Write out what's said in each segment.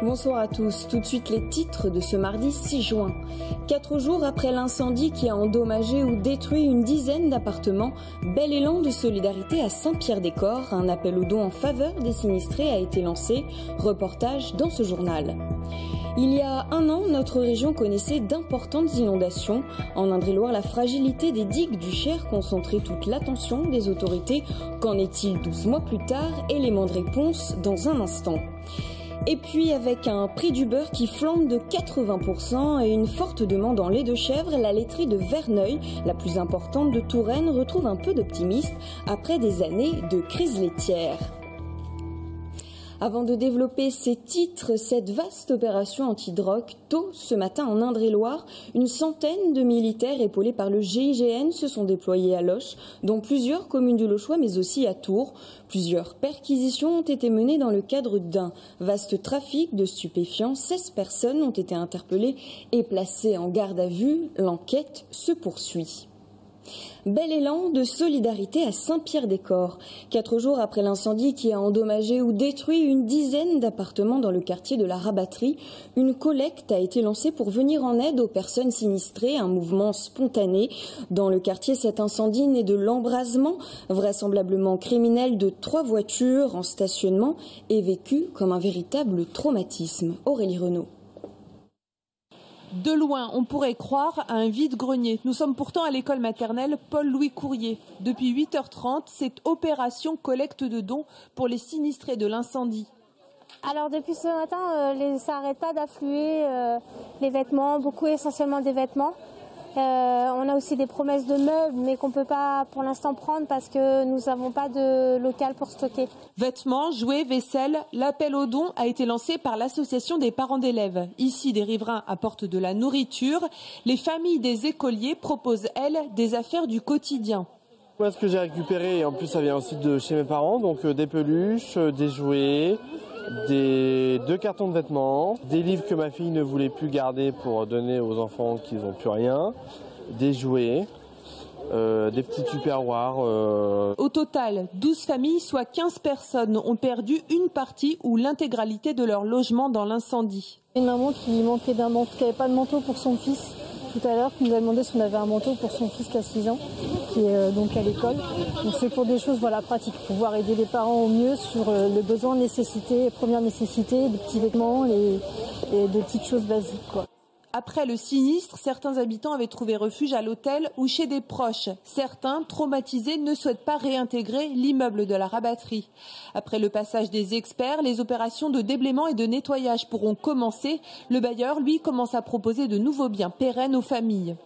Bonsoir à tous. Tout de suite les titres de ce mardi 6 juin. 4 jours après l'incendie qui a endommagé ou détruit une dizaine d'appartements, bel élan de solidarité à Saint-Pierre-des-Corps. Un appel aux dons en faveur des sinistrés a été lancé. Reportage dans ce journal. Il y a un an, notre région connaissait d'importantes inondations. En Indre-et-Loire, la fragilité des digues du Cher concentrait toute l'attention des autorités. Qu'en est-il 12 mois plus tard? Élément de réponse dans un instant. Et puis avec un prix du beurre qui flambe de 80% et une forte demande en lait de chèvre, la laiterie de Verneuil, la plus importante de Touraine, retrouve un peu d'optimisme après des années de crise laitière. Avant de développer ces titres, cette vaste opération anti-drogue, tôt ce matin en Indre-et-Loire, une centaine de militaires épaulés par le GIGN se sont déployés à Loches, dont plusieurs communes du Lochois, mais aussi à Tours. Plusieurs perquisitions ont été menées dans le cadre d'un vaste trafic de stupéfiants. 16 personnes ont été interpellées et placées en garde à vue. L'enquête se poursuit. Bel élan de solidarité à Saint-Pierre-des-Corps. 4 jours après l'incendie qui a endommagé ou détruit une dizaine d'appartements dans le quartier de la Rabatterie, une collecte a été lancée pour venir en aide aux personnes sinistrées, un mouvement spontané. Dans le quartier, cet incendie naît de l'embrasement, vraisemblablement criminel, de 3 voitures en stationnement et vécu comme un véritable traumatisme. Aurélie Renaud. De loin, on pourrait croire à un vide-grenier. Nous sommes pourtant à l'école maternelle Paul-Louis Courrier. Depuis 8h30, c'est opération collecte de dons pour les sinistrés de l'incendie. Alors depuis ce matin, ça n'arrête pas d'affluer les vêtements, beaucoup essentiellement des vêtements. On a aussi des promesses de meubles, mais qu'on ne peut pas pour l'instant prendre parce que nous n'avons pas de local pour stocker. Vêtements, jouets, vaisselle, l'appel aux dons a été lancé par l'association des parents d'élèves. Ici, des riverains apportent de la nourriture. Les familles des écoliers proposent, elles, des affaires du quotidien. Moi, ce que j'ai récupéré, et en plus ça vient aussi de chez mes parents, donc des peluches, des jouets, 2 cartons de vêtements, des livres que ma fille ne voulait plus garder pour donner aux enfants qui n'ont plus rien, des jouets, des petits tupperwares. Au total, 12 familles, soit 15 personnes, ont perdu une partie ou l'intégralité de leur logement dans l'incendie. Une maman qui manquait d'un manteau, qui n'avait pas de manteau pour son fils tout à l'heure, qui nous a demandé si on avait un manteau pour son fils qui a 6 ans, qui est donc à l'école. Donc c'est pour des choses pratiques, pouvoir aider les parents au mieux sur le besoin, nécessité, première nécessité, des petits vêtements et des petites choses basiques, quoi. Après le sinistre, certains habitants avaient trouvé refuge à l'hôtel ou chez des proches. Certains, traumatisés, ne souhaitent pas réintégrer l'immeuble de la Rabatterie. Après le passage des experts, les opérations de déblaiement et de nettoyage pourront commencer. Le bailleur, lui, commence à proposer de nouveaux biens pérennes aux familles.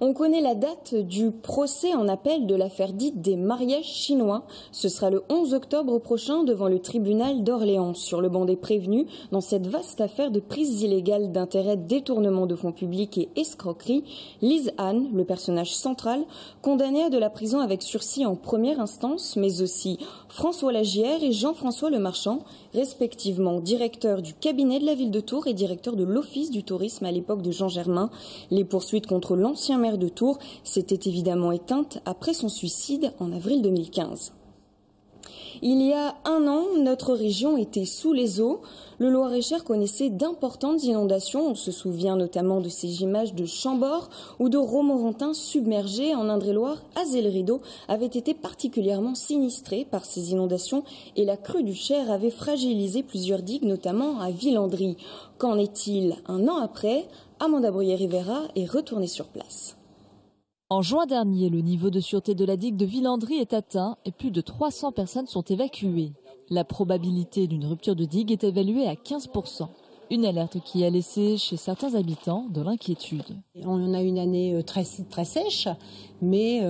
On connaît la date du procès en appel de l'affaire dite des mariages chinois. Ce sera le 11 octobre prochain devant le tribunal d'Orléans. Sur le banc des prévenus, dans cette vaste affaire de prise illégale d'intérêt, détournement de fonds publics et escroquerie, Lise Anne, le personnage central, condamné à de la prison avec sursis en première instance, mais aussi François Lagière et Jean-François Lemarchand, respectivement directeur du cabinet de la ville de Tours et directeur de l'office du tourisme à l'époque de Jean Germain. Les poursuites contre l'ancien maire de Tours s'étaient évidemment éteintes après son suicide en avril 2015. Il y a un an, notre région était sous les eaux. Le Loir-et-Cher connaissait d'importantes inondations. On se souvient notamment de ces images de Chambord ou de Romorantin submergés. En Indre-et-Loire, Azay-le-Rideau avait été particulièrement sinistré par ces inondations et la crue du Cher avait fragilisé plusieurs digues, notamment à Villandry. Qu'en est-il un an après? Amanda Bruyère-Rivera est retournée sur place. En juin dernier, le niveau de sûreté de la digue de Villandry est atteint et plus de 300 personnes sont évacuées. La probabilité d'une rupture de digue est évaluée à 15%. Une alerte qui a laissé chez certains habitants de l'inquiétude. On a une année très sèche, mais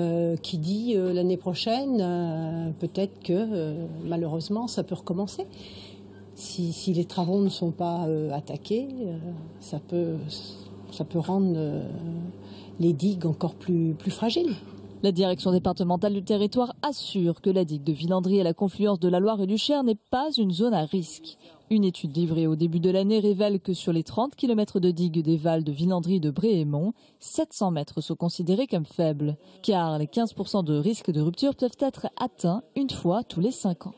qui dit l'année prochaine, peut-être que malheureusement ça peut recommencer. Si les travaux ne sont pas attaqués, ça peut rendre les digues encore plus fragiles. La direction départementale du territoire assure que la digue de Villandry à la confluence de la Loire et du Cher n'est pas une zone à risque. Une étude livrée au début de l'année révèle que sur les 30 km de digues des Vals de Villandry, de Bréhémont, 700 mètres sont considérés comme faibles, car les 15% de risque de rupture peuvent être atteints une fois tous les 5 ans.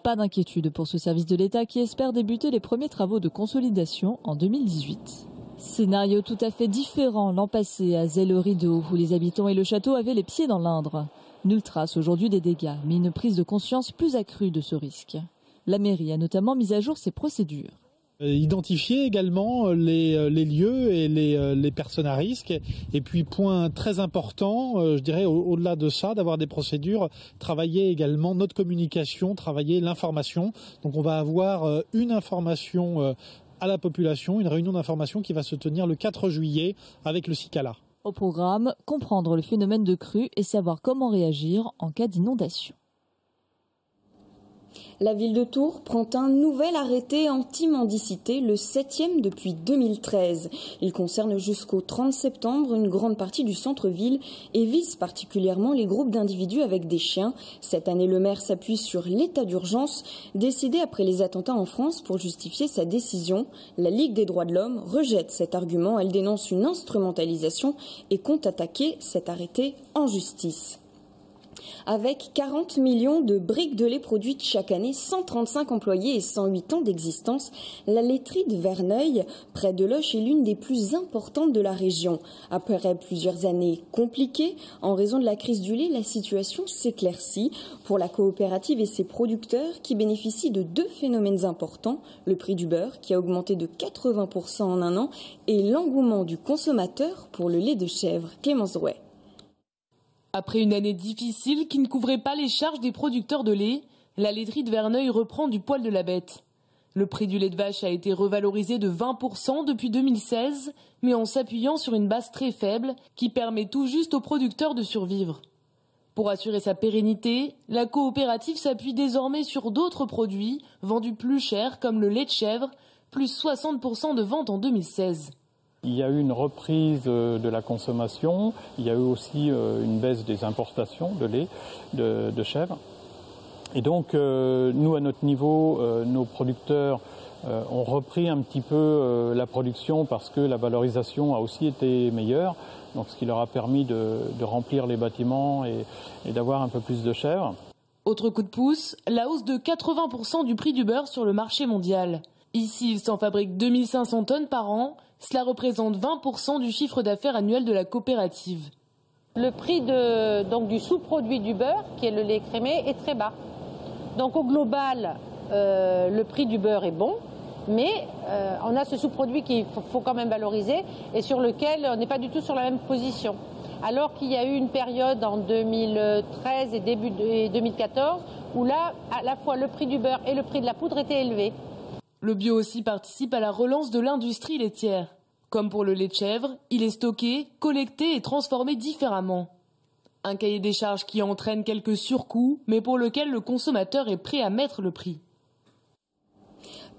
Pas d'inquiétude pour ce service de l'État qui espère débuter les premiers travaux de consolidation en 2018. Scénario tout à fait différent l'an passé à Zell-le-Rideau, où les habitants et le château avaient les pieds dans l'Indre. Nulle trace aujourd'hui des dégâts, mais une prise de conscience plus accrue de ce risque. La mairie a notamment mis à jour ses procédures. Identifier également les lieux et les personnes à risque. Et puis point très important, je dirais au-delà de ça, d'avoir des procédures, travailler également notre communication, travailler l'information. Donc on va avoir une information à la population, une réunion d'information qui va se tenir le 4 juillet avec le CICALA. Au programme, comprendre le phénomène de crue et savoir comment réagir en cas d'inondation. La ville de Tours prend un nouvel arrêté anti-mendicité, le 7e depuis 2013. Il concerne jusqu'au 30 septembre une grande partie du centre-ville et vise particulièrement les groupes d'individus avec des chiens. Cette année, le maire s'appuie sur l'état d'urgence décidé après les attentats en France pour justifier sa décision. La Ligue des droits de l'homme rejette cet argument. Elle dénonce une instrumentalisation et compte attaquer cet arrêté en justice. Avec 40 millions de briques de lait produites chaque année, 135 employés et 108 ans d'existence, la laiterie de Verneuil, près de Loches, est l'une des plus importantes de la région. Après plusieurs années compliquées, en raison de la crise du lait, la situation s'éclaircit pour la coopérative et ses producteurs qui bénéficient de deux phénomènes importants, le prix du beurre qui a augmenté de 80% en un an et l'engouement du consommateur pour le lait de chèvre. Clémence Drouet. Après une année difficile qui ne couvrait pas les charges des producteurs de lait, la laiterie de Verneuil reprend du poil de la bête. Le prix du lait de vache a été revalorisé de 20% depuis 2016, mais en s'appuyant sur une base très faible qui permet tout juste aux producteurs de survivre. Pour assurer sa pérennité, la coopérative s'appuie désormais sur d'autres produits vendus plus cher comme le lait de chèvre, plus 60% de ventes en 2016. Il y a eu une reprise de la consommation, il y a eu aussi une baisse des importations de lait de chèvre. Et donc nous, à notre niveau, nos producteurs ont repris un petit peu la production parce que la valorisation a aussi été meilleure, donc ce qui leur a permis de remplir les bâtiments et d'avoir un peu plus de chèvre. Autre coup de pouce, la hausse de 80% du prix du beurre sur le marché mondial. Ici, il s'en fabrique 2500 tonnes par an. Cela représente 20% du chiffre d'affaires annuel de la coopérative. Le prix du sous-produit du beurre, qui est le lait écrémé, est très bas. Donc au global, le prix du beurre est bon, mais on a ce sous-produit qu'il faut quand même valoriser et sur lequel on n'est pas du tout sur la même position. Alors qu'il y a eu une période en 2013 et début 2014 où là, à la fois le prix du beurre et le prix de la poudre étaient élevés. Le bio aussi participe à la relance de l'industrie laitière. Comme pour le lait de chèvre, il est stocké, collecté et transformé différemment. Un cahier des charges qui entraîne quelques surcoûts, mais pour lequel le consommateur est prêt à mettre le prix.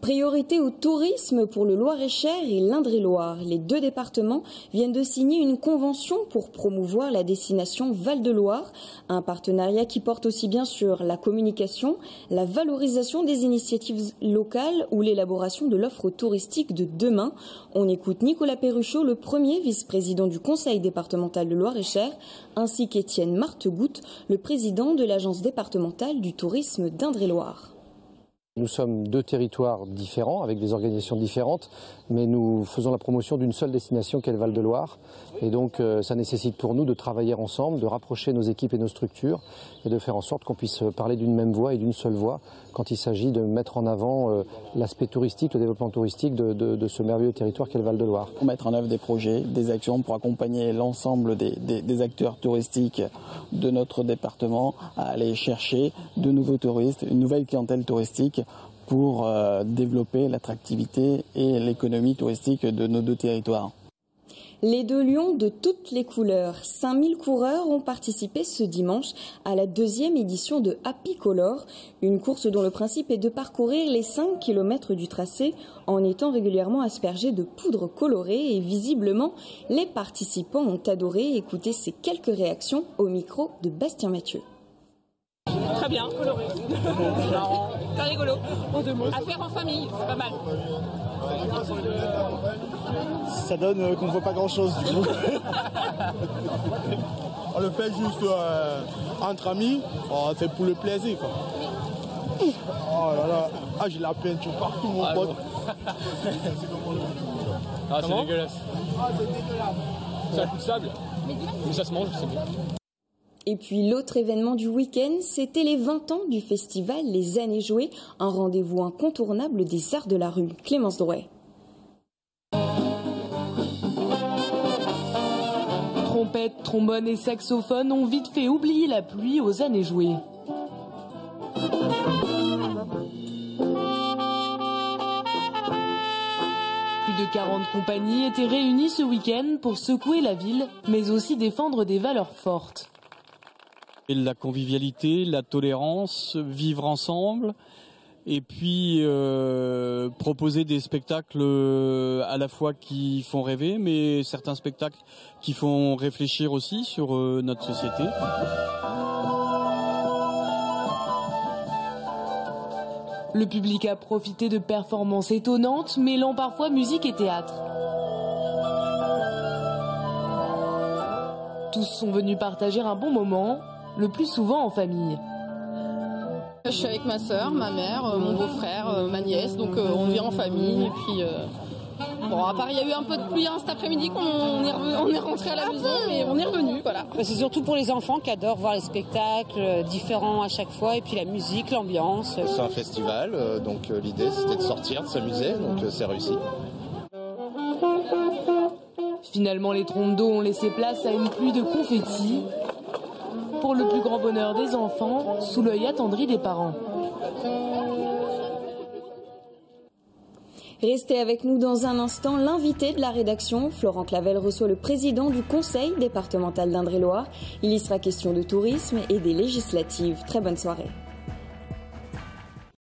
Priorité au tourisme pour le Loir-et-Cher et l'Indre-et-Loire. Les deux départements viennent de signer une convention pour promouvoir la destination Val-de-Loire, un partenariat qui porte aussi bien sur la communication, la valorisation des initiatives locales ou l'élaboration de l'offre touristique de demain. On écoute Nicolas Perruchot, le premier vice-président du conseil départemental de Loir-et-Cher, ainsi qu'Étienne Martegoutte, le président de l'agence départementale du tourisme d'Indre-et-Loire. Nous sommes deux territoires différents, avec des organisations différentes, mais nous faisons la promotion d'une seule destination qu'est le Val-de-Loire. Et donc ça nécessite pour nous de travailler ensemble, de rapprocher nos équipes et nos structures, et de faire en sorte qu'on puisse parler d'une même voix et d'une seule voix quand il s'agit de mettre en avant l'aspect touristique, le développement touristique de ce merveilleux territoire qu'est le Val-de-Loire. Mettre en œuvre des projets, des actions pour accompagner l'ensemble des acteurs touristiques de notre département à aller chercher de nouveaux touristes, une nouvelle clientèle touristique pour développer l'attractivité et l'économie touristique de nos deux territoires. Les deux lions de toutes les couleurs. 5000 coureurs ont participé ce dimanche à la deuxième édition de Happy Color, une course dont le principe est de parcourir les 5 km du tracé en étant régulièrement aspergés de poudre colorée et visiblement, les participants ont adoré. Écouter ces quelques réactions au micro de Bastien Mathieu. Très bien, coloré. Marrant. Très rigolo. À faire en famille, c'est pas mal. Ça donne qu'on ne voit pas grand chose du coup. On le fait juste entre amis, c'est pour le plaisir quoi. Oh là là, ah j'ai la peinture partout mon pote. Ah c'est dégueulasse. Ah c'est dégueulasse. C'est un coup de sable, mais ça se mange, c'est bien. Et puis l'autre événement du week-end, c'était les 20 ans du festival Les Années Jouées, un rendez-vous incontournable des arts de la rue. Clémence Drouet. Trompettes, trombones et saxophones ont vite fait oublier la pluie aux Années Jouées. Plus de 40 compagnies étaient réunies ce week-end pour secouer la ville, mais aussi défendre des valeurs fortes. Et la convivialité, la tolérance, vivre ensemble, et puis proposer des spectacles à la fois qui font rêver, mais certains spectacles qui font réfléchir aussi sur notre société. Le public a profité de performances étonnantes, mêlant parfois musique et théâtre. Tous sont venus partager un bon moment, le plus souvent en famille. Je suis avec ma soeur, ma mère, mon beau-frère, ma nièce, donc on vient en famille. Et puis, bon, à part il y a eu un peu de pluie cet après-midi qu'on est rentré à la maison, mais on est revenu, voilà. C'est surtout pour les enfants qui adorent voir les spectacles différents à chaque fois, et puis la musique, l'ambiance. C'est un festival, donc l'idée c'était de sortir, de s'amuser, donc c'est réussi. Finalement, les trompes d'eau ont laissé place à une pluie de confettis, pour le plus grand bonheur des enfants, sous l'œil attendri des parents. Restez avec nous dans un instant. L'invité de la rédaction, Florent Clavel, reçoit le président du conseil départemental d'Indre-et-Loire. Il y sera question de tourisme et des législatives. Très bonne soirée.